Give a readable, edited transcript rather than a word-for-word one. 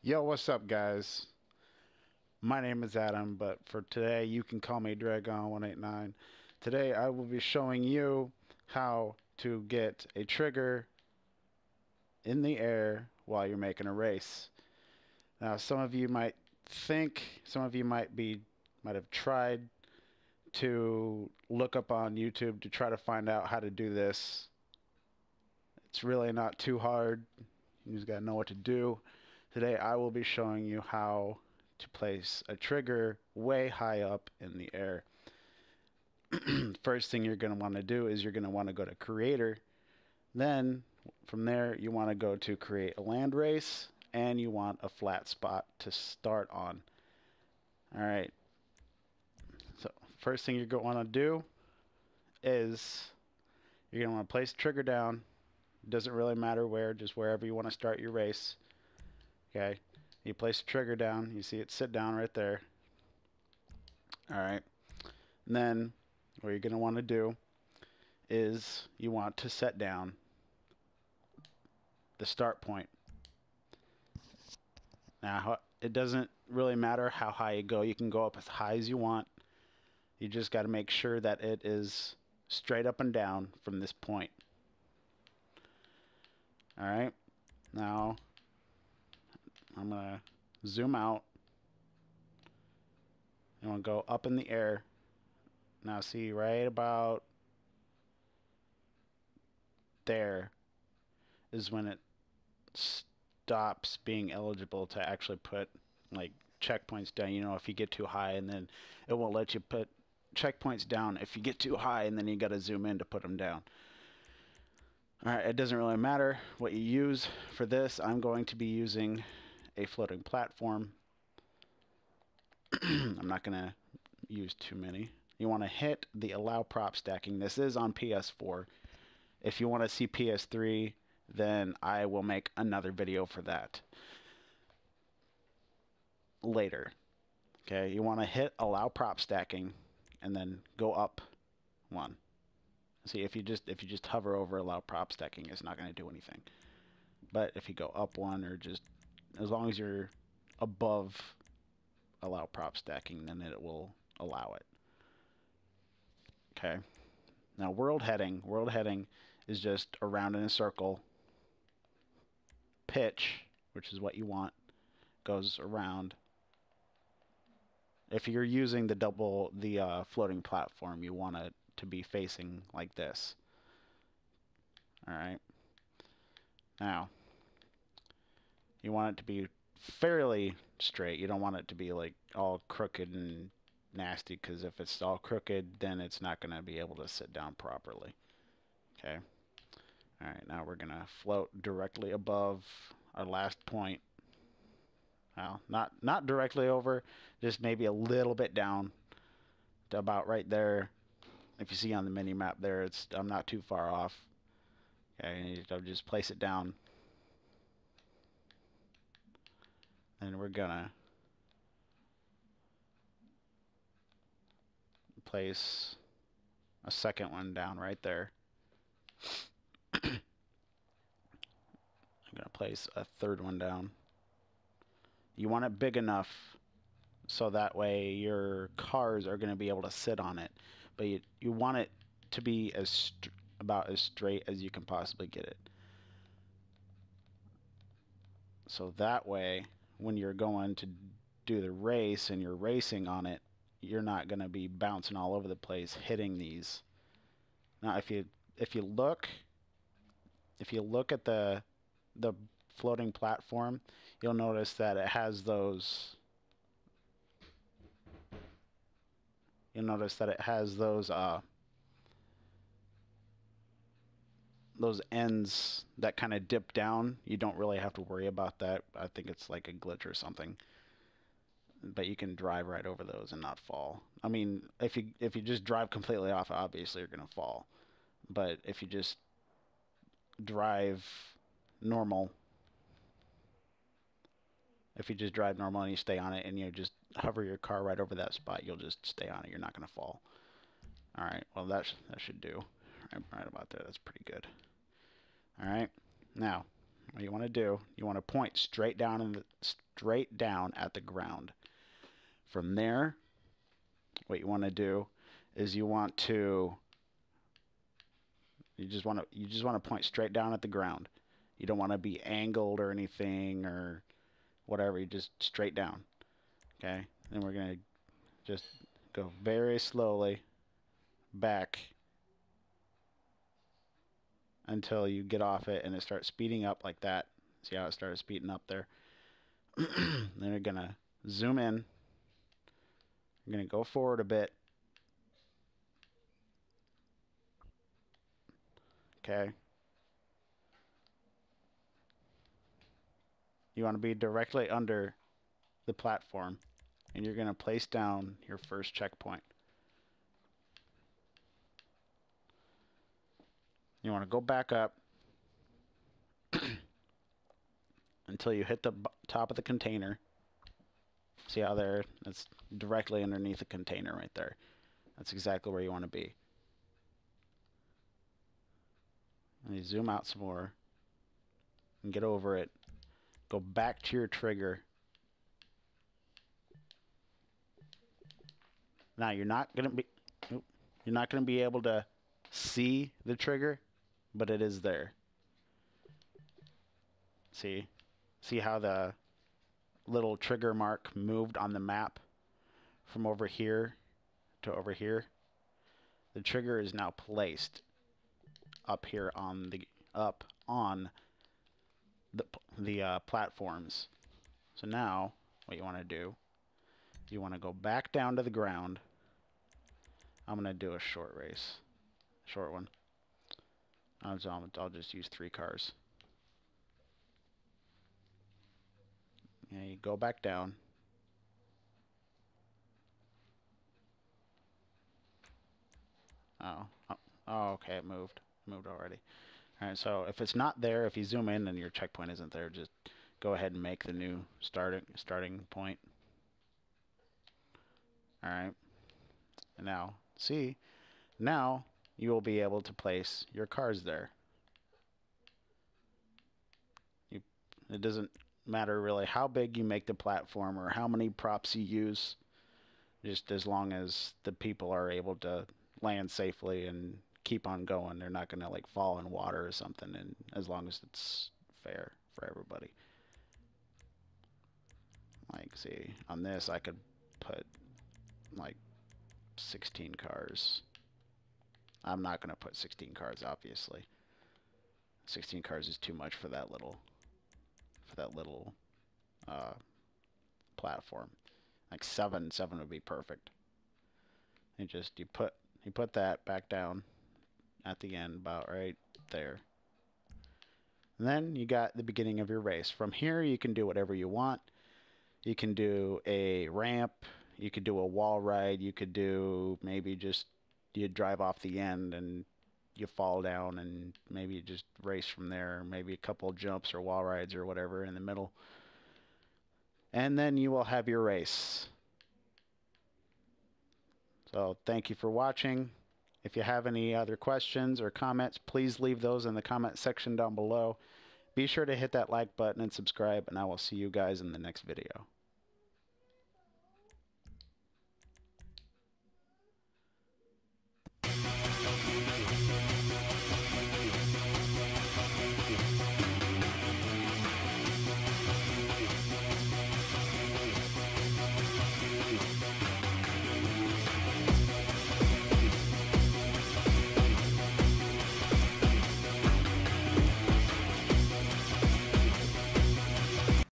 Yo, what's up, guys? My name is Adam, but for today you can call me Dragon189. Today I will be showing you how to get a trigger in the air while you're making a race. Now, some of you might think, some of you might have tried to look up on YouTube to try to find out how to do this. It's really not too hard. You just gotta know what to do. Today I will be showing you how to place a trigger way high up in the air. First thing you're going to want to do is you're going to want to go to Creator. Then from there you want to go to Create a Land Race, and you want a flat spot to start on. Alright, so first thing you're going to want to do is you're going to want to place the trigger down. It doesn't really matter where, just wherever you want to start your race. Okay, you place the trigger down, you see it sit down right there. Alright, and then what you're going to want to do is you want to set down the start point. Now, it doesn't really matter how high you go. You can go up as high as you want. You just got to make sure that it is straight up and down from this point. Alright, now I'm going to zoom out. You want to go up in the air. Now see, right about there is when it stops being eligible to actually put like checkpoints down. You know, if you get too high, and then it won't let you put checkpoints down if you get too high, and then you got to zoom in to put them down. Alright, it doesn't really matter what you use for this. I'm going to be using a floating platform. I'm not going to use too many. You want to hit the allow prop stacking. This is on PS4. If you want to see PS3, then I will make another video for that later. Okay, you want to hit allow prop stacking and then go up one. See, if you just hover over allow prop stacking, it's not going to do anything. But if you go up one, or just as long as you're above allow prop stacking, then it will allow it. Okay. Now world heading is just around in a circle. Pitch, which is what you want, goes around. If you're using the floating platform, you want it to be facing like this. Alright. Now, you want it to be fairly straight. You don't want it to be like all crooked and nasty, because if it's all crooked, then it's not going to be able to sit down properly. Okay. Alright, now we're going to float directly above our last point. Well, not directly over, just maybe a little bit down to about right there. If you see on the mini map there, I'm not too far off. Okay, I'll just place it down. And we're gonna place a second one down right there. I'm gonna place a third one down. You want it big enough so that way your cars are going to be able to sit on it, but you want it to be about as straight as you can possibly get it. So that way, when you're going to do the race and you're racing on it, you're not going to be bouncing all over the place hitting these. Now, if you look at the floating platform, you'll notice that it has those. You'll notice that it has those ends that kind of dip down. You don't really have to worry about that. I think it's like a glitch or something. But you can drive right over those and not fall. I mean, if you just drive completely off, obviously you're gonna fall. But if you just drive normal, if you just drive normal and you stay on it and you just hover your car right over that spot, you'll just stay on it. You're not going to fall. Alright, well that should do. Right about there. That's pretty good. Alright, now what you want to do, you want to point straight down at the ground. From there, what you want to do is you just want to point straight down at the ground. You don't want to be angled or anything or whatever. You just straight down. Okay? Then we're going to just go very slowly back until you get off it and it starts speeding up like that. See how it started speeding up there? Then you're going to zoom in. You're going to go forward a bit. Okay? You want to be directly under the platform, and you're going to place down your first checkpoint. You want to go back up until you hit the top of the container. See how there? It's directly underneath the container right there. That's exactly where you want to be. And you zoom out some more and get over it. Go back to your trigger. Now you're not going to be able to see the trigger, but it is there. See how the little trigger mark moved on the map from over here to over here? The trigger is now placed up here on the platforms. So now what you want to do, you want to go back down to the ground. I'm going to do a short one. I'll just use 3 cars. Yeah, you go back down. Oh, okay, it moved already. All right, so if it's not there, if you zoom in and your checkpoint isn't there, just go ahead and make the new starting point. All right, and now now you will be able to place your cars there. It doesn't matter really how big you make the platform or how many props you use, just as long as the people are able to land safely and keep on going. They're not going to like fall in water or something, and as long as it's fair for everybody. Like, see, on this I could put like 16 cars. I'm not going to put 16 cars, obviously. 16 cars is too much for that little platform. Like 7 would be perfect. And just you put that back down at the end, about right there. And then you got the beginning of your race. From here you can do whatever you want. You can do a ramp, you could do a wall ride, you could do maybe just you drive off the end and you fall down and maybe you just race from there, maybe a couple jumps or wall rides or whatever in the middle. And then you will have your race. So thank you for watching. If you have any other questions or comments, please leave those in the comment section down below. Be sure to hit that like button and subscribe, and I will see you guys in the next video.